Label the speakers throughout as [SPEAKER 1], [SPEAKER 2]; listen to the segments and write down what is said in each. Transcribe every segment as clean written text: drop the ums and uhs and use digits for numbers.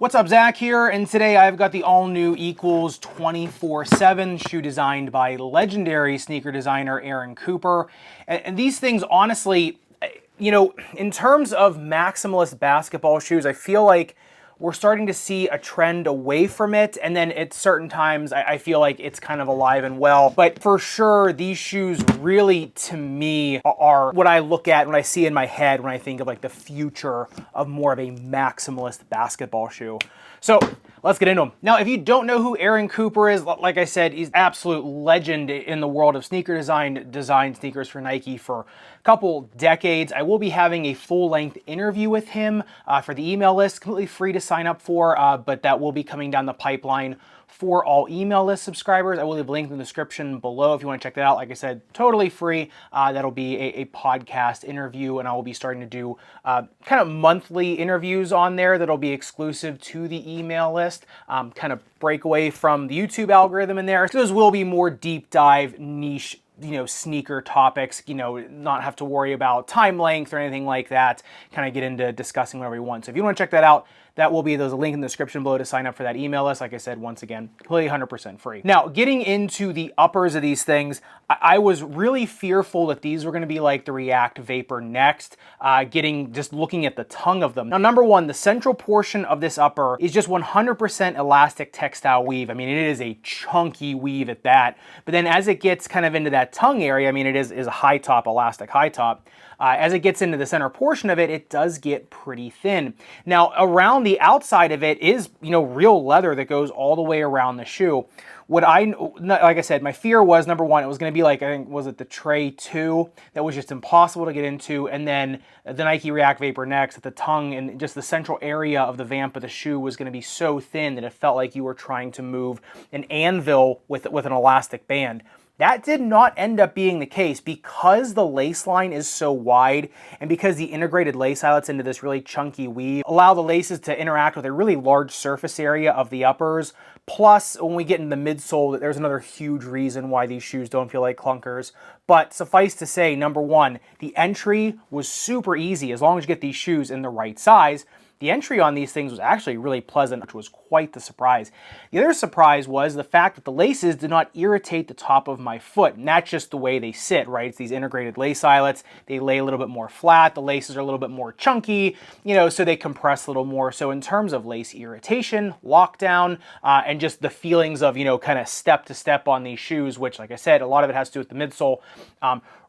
[SPEAKER 1] What's up, Zach here, and today I've got the all-new Equals 24/7 shoe designed by legendary sneaker designer Aaron Cooper. And these things, honestly, in terms of maximalist basketball shoes, I feel like we're starting to see a trend away from it, and then at certain times I feel like it's kind of alive and well. But for sure, these shoes really, to me, are what I look at when I see in my head when I think of like the future of more of a maximalist basketball shoe. So let's get into them. Now, if you don't know who Aaron Cooper is, like I said, he's absolute legend in the world of sneaker design, designed sneakers for Nike for a couple decades. I will be having a full-length interview with him for the email list, completely free to sign up for, but that will be coming down the pipeline for all email list subscribers. I will leave a link in the description below if you want to check that out. Like I said, totally free. That'll be a podcast interview, and I will be starting to do kind of monthly interviews on there that'll be exclusive to the email list, kind of break away from the YouTube algorithm in there. So those will be more deep dive niche sneaker topics, not have to worry about time length or anything like that, kind of get into discussing whatever you want. So if you want to check that out, that will be, there's a link in the description below to sign up for that email list. Like I said, once again, completely 100% free. Now, getting into the uppers of these things, I was really fearful that these were going to be like the React Vapor Next, just looking at the tongue of them. Now, number one, the central portion of this upper is just 100% elastic textile weave. I mean, it is a chunky weave at that. But then as it gets kind of into that tongue area, I mean, it is a high top, elastic high top. As it gets into the center portion of it, it does get pretty thin. Now, around the outside of it is, real leather that goes all the way around the shoe. Like I said, my fear was, number one, it was going to be like, I think, was it the Tray 2 that was just impossible to get into, and then the Nike React Vapor Next at the tongue and just the central area of the vamp of the shoe was going to be so thin that it felt like you were trying to move an anvil with an elastic band. That did not end up being the case because the lace line is so wide and because the integrated lace eyelets into this really chunky weave allow the laces to interact with a really large surface area of the uppers. Plus, when we get into the midsole, there's another huge reason why these shoes don't feel like clunkers. But suffice to say, number one, the entry was super easy as long as you get these shoes in the right size. The entry on these things was actually really pleasant, which was quite the surprise. The other surprise was the fact that the laces did not irritate the top of my foot, and that's just the way they sit, right? It's these integrated lace eyelets. They lay a little bit more flat. The laces are a little bit more chunky, so they compress a little more. So in terms of lace irritation, lockdown, and just the feelings of, kind of step to step on these shoes, which, like I said, a lot of it has to do with the midsole,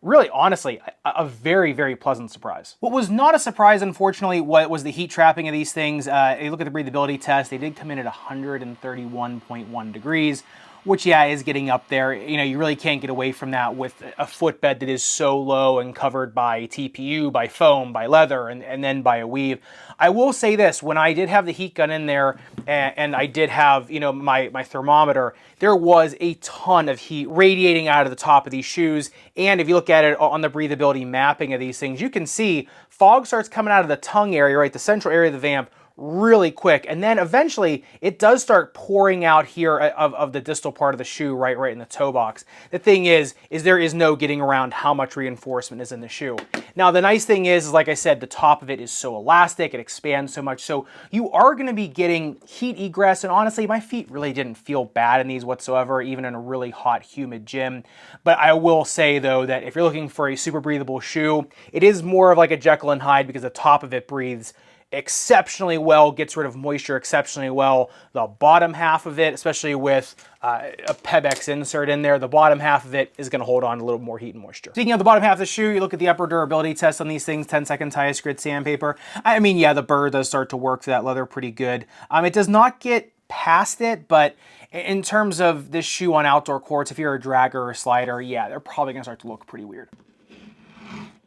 [SPEAKER 1] really, honestly, a very, very pleasant surprise. What was not a surprise, unfortunately, was the heat trapping of these things. You look at the breathability test, they did come in at 131.1 degrees, which, yeah, is getting up there. You really can't get away from that with a footbed that is so low and covered by TPU, by foam, by leather, and then by a weave. I will say this, when I did have the heat gun in there and I did have, my thermometer, there was a ton of heat radiating out of the top of these shoes. And if you look at it on the breathability mapping of these things, you can see fog starts coming out of the tongue area, right, the central area of the vamp, really quick, and then eventually it does start pouring out here of the distal part of the shoe, right in the toe box. The thing is there is no getting around how much reinforcement is in the shoe. Now, the nice thing is, like I said, the top of it is so elastic, it expands so much, so you are going to be getting heat egress, and honestly, my feet really didn't feel bad in these whatsoever, even in a really hot, humid gym. But I will say, though, that if you're looking for a super breathable shoe, it is more of like a Jekyll and Hyde because the top of it breathes exceptionally well, gets rid of moisture exceptionally well. The bottom half of it, especially with a Pebex insert in there, the bottom half of it is going to hold on to a little more heat and moisture. Speaking of the bottom half of the shoe, you look at the upper durability test on these things, 10-second highest grit sandpaper. I mean, yeah, the burr does start to work through that leather pretty good. It does not get past it, but in terms of this shoe on outdoor courts, if you're a dragger or a slider, yeah, they're probably going to start to look pretty weird.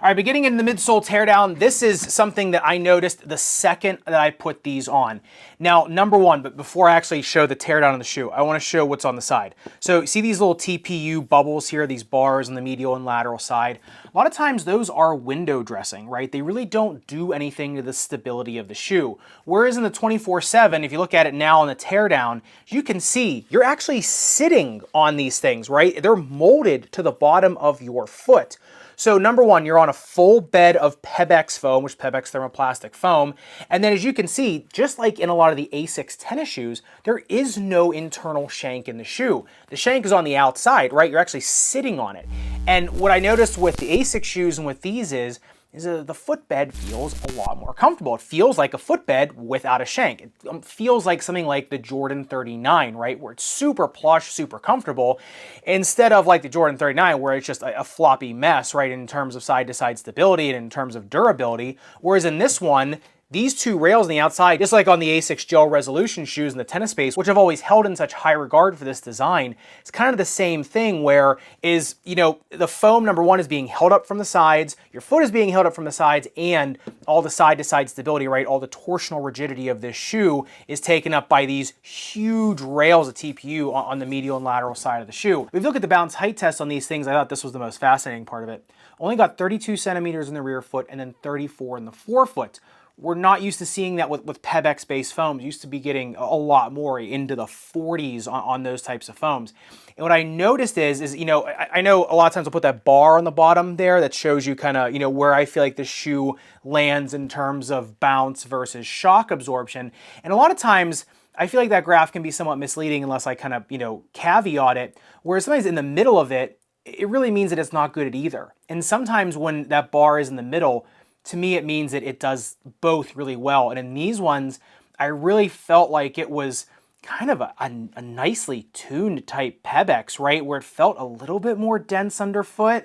[SPEAKER 1] All right, but getting into the midsole teardown, this is something that I noticed the second that I put these on. Now, number one, but before I actually show the teardown of the shoe, I want to show what's on the side. So see these little TPU bubbles here, these bars on the medial and lateral side? A lot of times those are window dressing, right? They really don't do anything to the stability of the shoe. Whereas in the 24/7, if you look at it now on the teardown, you can see you're actually sitting on these things, right? They're molded to the bottom of your foot. So number one, you're on a full bed of Pebex foam, which is Pebex thermoplastic foam. And then as you can see, just like in a lot of the Asics tennis shoes, there is no internal shank in the shoe. The shank is on the outside, right? You're actually sitting on it. And what I noticed with the Asics shoes and with these is the footbed feels a lot more comfortable. It feels like a footbed without a shank. It feels like something like the Jordan 39, right? Where it's super plush, super comfortable, instead of like the Jordan 39 where it's just a floppy mess, right? In terms of side-to-side stability and in terms of durability. Whereas in this one, these two rails on the outside, just like on the Asics Gel Resolution shoes in the tennis space, which I've always held in such high regard for this design, it's kind of the same thing where is, you know, the foam, number one, is being held up from the sides, your foot is being held up from the sides, and all the side-to-side stability, right, all the torsional rigidity of this shoe is taken up by these huge rails of TPU on the medial and lateral side of the shoe. If you look at the bounce height test on these things, I thought this was the most fascinating part of it. Only got 32 centimeters in the rear foot and then 34 in the forefoot. We're not used to seeing that with Pebex-based foams. Used to be getting a lot more into the 40s on those types of foams. And what I noticed is you know, I know a lot of times I'll put that bar on the bottom there that shows you kind of, you know, where I feel like the shoe lands in terms of bounce versus shock absorption. And a lot of times I feel like that graph can be somewhat misleading unless I kind of, you know, caveat it. Whereas sometimes in the middle of it, it really means that it's not good at either. And sometimes when that bar is in the middle, to me, it means that it does both really well. And in these ones, I really felt like it was kind of a nicely tuned type Pebex, right? Where it felt a little bit more dense underfoot,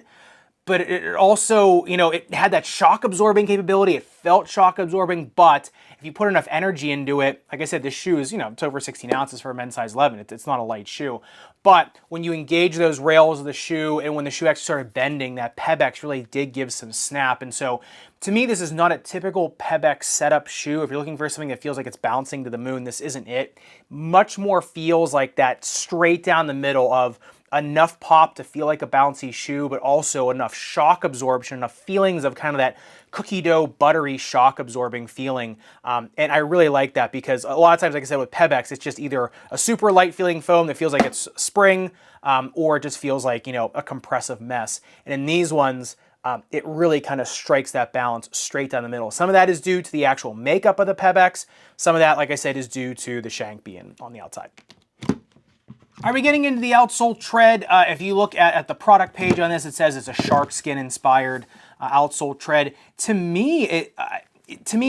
[SPEAKER 1] but it also, you know, it had that shock absorbing capability. It felt shock absorbing, but if you put enough energy into it, like I said, this shoe is, you know, it's over 16 ounces for a men's size 11. It's not a light shoe. But when you engage those rails of the shoe and when the shoe actually started bending, that Pebex really did give some snap. And so to me, this is not a typical Pebex setup shoe. If you're looking for something that feels like it's bouncing to the moon, this isn't it. Much more feels like that straight down the middle of enough pop to feel like a bouncy shoe, but also enough shock absorption, enough feelings of kind of that cookie dough, buttery, shock absorbing feeling. And I really like that because a lot of times, like I said, with Pebex, it's just either a super light feeling foam that feels like it's spring, or it just feels like, you know, a compressive mess. And in these ones, it really kind of strikes that balance straight down the middle. Some of that is due to the actual makeup of the Pebex. Some of that, like I said, is due to the shank being on the outside. Are we getting into the outsole tread? If you look at the product page on this, it says it's a shark skin inspired outsole tread. To me,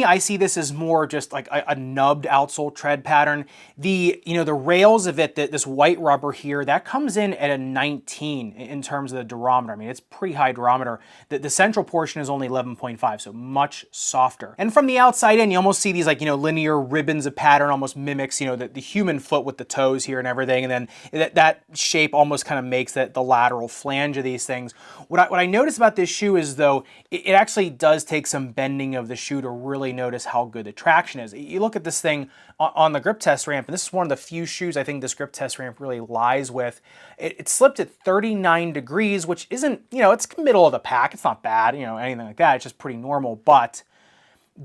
[SPEAKER 1] I see this as more just like a nubbed outsole tread pattern. The rails of it, this white rubber here, that comes in at a 19 in terms of the durometer. I mean, it's pretty high durometer. The central portion is only 11.5, so much softer. And from the outside in, you almost see these like, linear ribbons of pattern, almost mimics, the human foot with the toes here and everything. And then that shape almost kind of makes the lateral flange of these things. What I notice about this shoe is, though, it actually does take some bending of the shoe to really notice how good the traction is. You look at this thing on the grip test ramp, and this is one of the few shoes I think this grip test ramp really lies with. It slipped at 39 degrees, which isn't, it's middle of the pack. It's not bad, anything like that. It's just pretty normal. But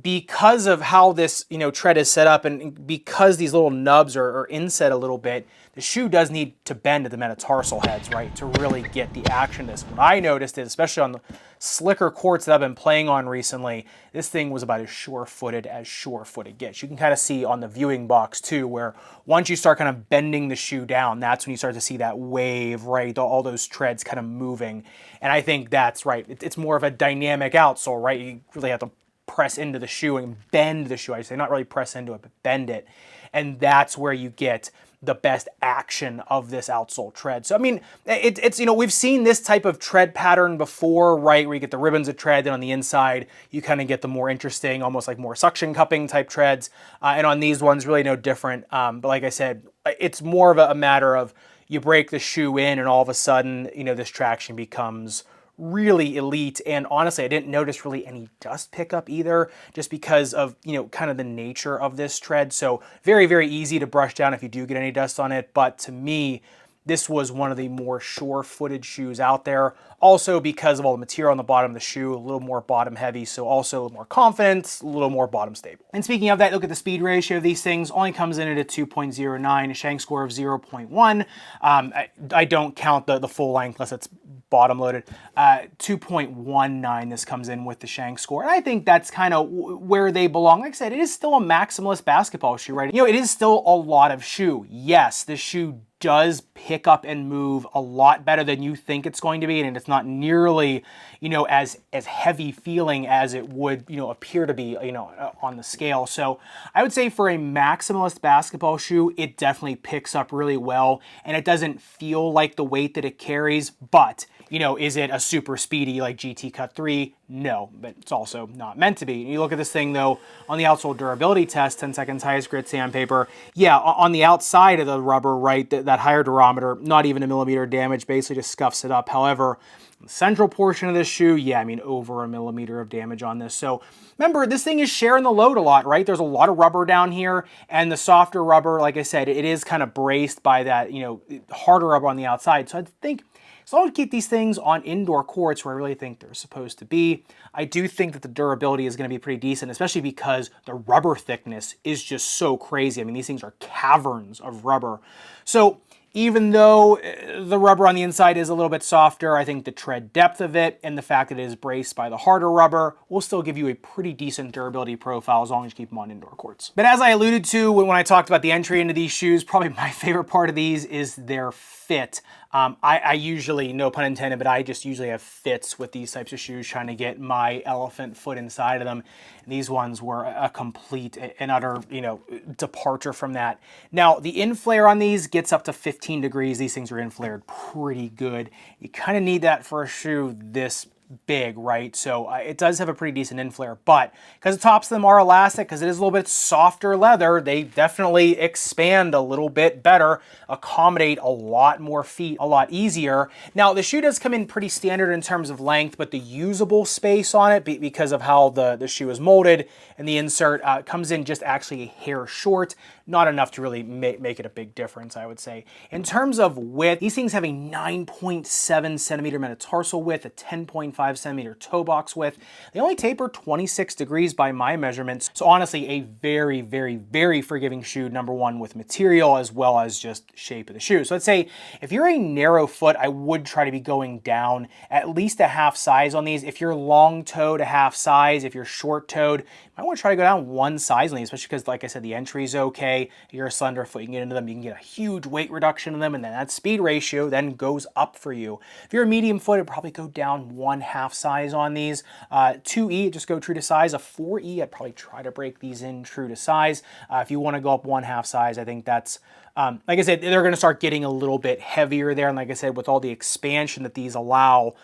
[SPEAKER 1] because of how this, tread is set up and because these little nubs are inset a little bit, the shoe does need to bend at the metatarsal heads, right, to really get the action of this. What I noticed is, especially on the slicker courts that I've been playing on recently, this thing was about as sure-footed gets. You can kind of see on the viewing box too, where once you start kind of bending the shoe down, that's when you start to see that wave, right, all those treads kind of moving. And I think that's right. It's more of a dynamic outsole, right? You really have to press into the shoe and bend the shoe. I say not really press into it, but bend it. And that's where you get the best action of this outsole tread. So, I mean, it's we've seen this type of tread pattern before, right? Where you get the ribbons of tread, then on the inside, you kind of get the more interesting, almost like more suction cupping type treads. And on these ones, really no different. But like I said, it's more of a matter of you break the shoe in and all of a sudden, this traction becomes really elite. And honestly, I didn't notice really any dust pickup either, just because of, kind of the nature of this tread. So very, very easy to brush down if you do get any dust on it. But to me, this was one of the more sure-footed shoes out there. Also because of all the material on the bottom of the shoe, a little more bottom heavy, so also a little more confidence, a little more bottom stable. And speaking of that, look at the speed ratio of these things. Only comes in at a 2.09, a shank score of 0.1. I don't count the full length unless it's bottom loaded. 2.19 this comes in with the shank score. And I think that's kind of where they belong. Like I said, it is still a maximalist basketball shoe, right? You know, it is still a lot of shoe. Yes, the shoe does pick up and move a lot better than you think it's going to be, and it's not nearly, you know, as heavy feeling as it would, you know, appear to be, you know, on the scale. So I would say for a maximalist basketball shoe, it definitely picks up really well, and it doesn't feel like the weight that it carries. But, you know, is it a super speedy like GT Cut 3? No, but it's also not meant to be. You look at this thing though, on the outsole durability test, 10 seconds highest grit sandpaper. Yeah, on the outside of the rubber, right, that higher durometer, not even a millimeter of damage, basically just scuffs it up. However, the central portion of this shoe, yeah, I mean, over a millimeter of damage on this. So remember, this thing is sharing the load a lot, right? There's a lot of rubber down here, and the softer rubber, like I said, it is kind of braced by that, you know, harder rubber on the outside. So I think, as long as we keep these things on indoor courts where I really think they're supposed to be, I do think that the durability is going to be pretty decent, especially because the rubber thickness is just so crazy. I mean, these things are caverns of rubber. So even though the rubber on the inside is a little bit softer, I think the tread depth of it and the fact that it is braced by the harder rubber will still give you a pretty decent durability profile as long as you keep them on indoor courts. But as I alluded to when I talked about the entry into these shoes, probably my favorite part of these is their fit. I usually, no pun intended, but I just usually have fits with these types of shoes, trying to get my elephant foot inside of them. And these ones were a complete and utter, you know, departure from that. Now, the inflare on these gets up to 15 degrees. These things are inflared pretty good. You kind of need that for a shoe this big, right? So it does have a pretty decent inflare, but because the tops of them are elastic, because it is a little bit softer leather, they definitely expand a little bit better, accommodate a lot more feet a lot easier. Now, the shoe does come in pretty standard in terms of length, but the usable space on it, because of how the shoe is molded and the insert, comes in just actually a hair short, not enough to really make it a big difference, I would say. In terms of width, these things have a 9.7 centimeter metatarsal width, a 10.5 centimeter toe box width. They only taper 26 degrees by my measurements. So honestly, a very, very, very forgiving shoe, number one, with material as well as just shape of the shoe. So I'd say if you're a narrow foot, I would try to be going down at least a half size on these. If you're long-toed, a half size. If you're short-toed, you might want to try to go down one size on these, especially because, like I said, the entry is okay. If you're a slender foot, you can get into them. You can get a huge weight reduction in them, and then that speed ratio then goes up for you. If you're a medium foot, it'd probably go down one half size on these. 2E, just go true to size. A 4E, I'd probably try to break these in true to size. If you want to go up one half size, I think that's, like I said, they're going to start getting a little bit heavier there. And like I said, with all the expansion that these allow,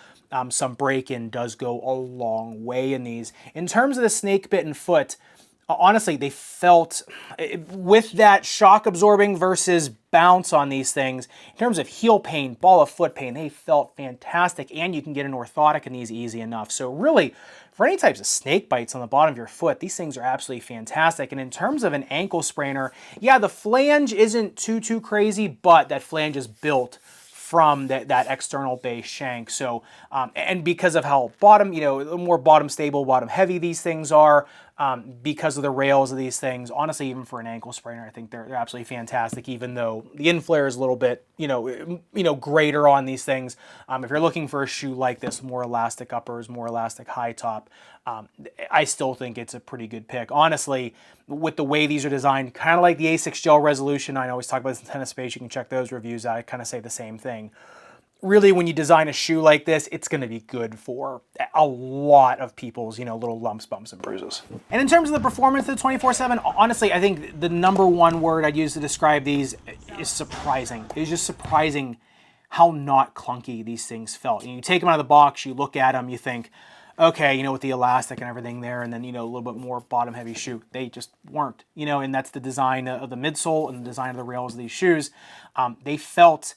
[SPEAKER 1] some break-in does go a long way in these. In terms of the snake-bitten foot, honestly, they felt, with that shock absorbing versus bounce on these things, in terms of heel pain, ball of foot pain, they felt fantastic, and you can get an orthotic in these easy enough. So really, for any types of snake bites on the bottom of your foot, these things are absolutely fantastic. And in terms of an ankle sprainer, yeah, the flange isn't too crazy, but that flange is built from that external base shank. So, and because of how bottom, you know, more bottom stable, bottom heavy these things are, because of the rails of these things, honestly, even for an ankle sprainer, I think they're absolutely fantastic, even though the inflare is a little bit, you know, greater on these things. If you're looking for a shoe like this, more elastic uppers, more elastic high top, I still think it's a pretty good pick. Honestly, with the way these are designed, kind of like the A6 Gel Resolution, I always talk about this in Tennis Space, you can check those reviews out, I kind of say the same thing. Really, when you design a shoe like this, it's going to be good for a lot of people's, you know, little lumps, bumps, and bruises. And in terms of the performance of the 24/7, honestly, I think the number one word I'd use to describe these is surprising. It's just surprising how not clunky these things felt. And you take them out of the box, you look at them, you think, okay, you know, with the elastic and everything there, and then, you know, a little bit more bottom heavy shoe. They just weren't, you know, and that's the design of the midsole and the design of the rails of these shoes. They felt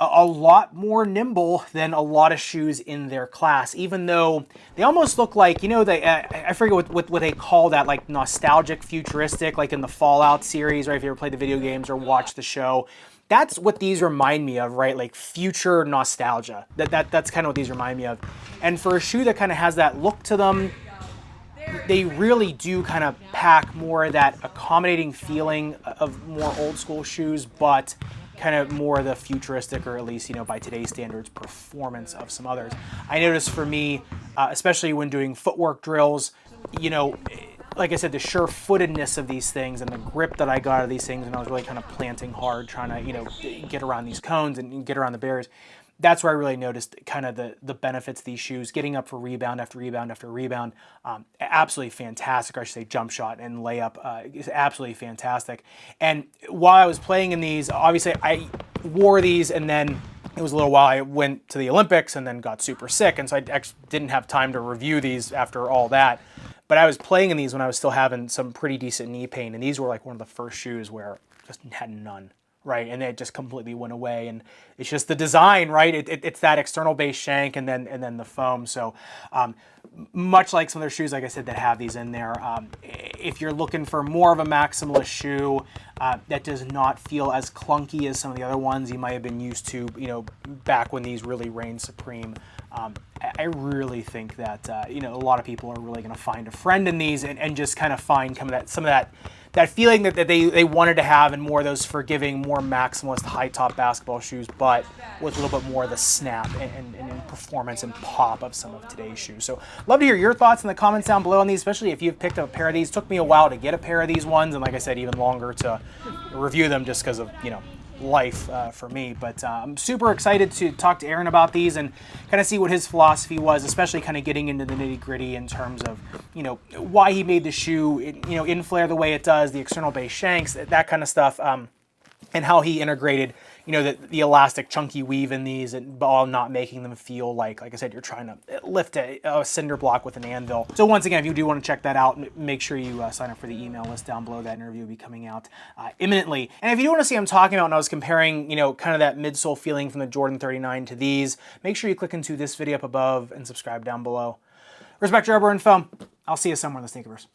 [SPEAKER 1] a lot more nimble than a lot of shoes in their class, even though they almost look like, you know, I forget what they call that, like nostalgic futuristic, like in the Fallout series, right? If you ever played the video games or watched the show, that's what these remind me of, right? Like future nostalgia. That's kind of what these remind me of. And for a shoe that kind of has that look to them, they really do kind of pack more of that accommodating feeling of more old school shoes, but kind of more the futuristic, or at least, you know, by today's standards, performance of some others. I noticed for me, especially when doing footwork drills, you know, like I said, the sure-footedness of these things and the grip that I got out of these things when I was really kind of planting hard, trying to, you know, get around these cones and get around the barriers. That's where I really noticed kind of the benefits of these shoes, getting up for rebound after rebound after rebound. Absolutely fantastic, or I should say jump shot and layup is absolutely fantastic. And while I was playing in these, obviously I wore these, and then it was a little while I went to the Olympics and then got super sick, and so I actually didn't have time to review these after all that. But I was playing in these when I was still having some pretty decent knee pain, and these were like one of the first shoes where I just had none. Right, and it just completely went away, and it's just the design, right? It's that external base shank and then the foam. So much like some other shoes, like I said, that have these in there. If you're looking for more of a maximalist shoe that does not feel as clunky as some of the other ones you might have been used to, you know, back when these really reigned supreme, I really think that you know, a lot of people are really going to find a friend in these and just kind of find some of that feeling that they wanted to have in more of those forgiving, more maximalist, high-top basketball shoes, but with a little bit more of the snap and performance and pop of some of today's shoes. So love to hear your thoughts in the comments down below on these, especially if you've picked up a pair of these. It took me a while to get a pair of these ones, and like I said, even longer to review them just because of, you know, life for me. But I'm super excited to talk to Aaron about these and kind of see what his philosophy was, especially kind of getting into the nitty-gritty in terms of, you know, why he made the shoe, you know, in flare the way it does, the external base shanks, that kind of stuff, and how he integrated, you know, the elastic chunky weave in these, and while not making them feel like I said, you're trying to lift a cinder block with an anvil. So once again, if you do want to check that out, make sure you sign up for the email list down below. That interview will be coming out imminently. And if you do want to see what I'm talking about when I was comparing, you know, kind of that midsole feeling from the Jordan 39 to these, make sure you click into this video up above and subscribe down below. Respect your rubber and foam. I'll see you somewhere in the Sneakerverse.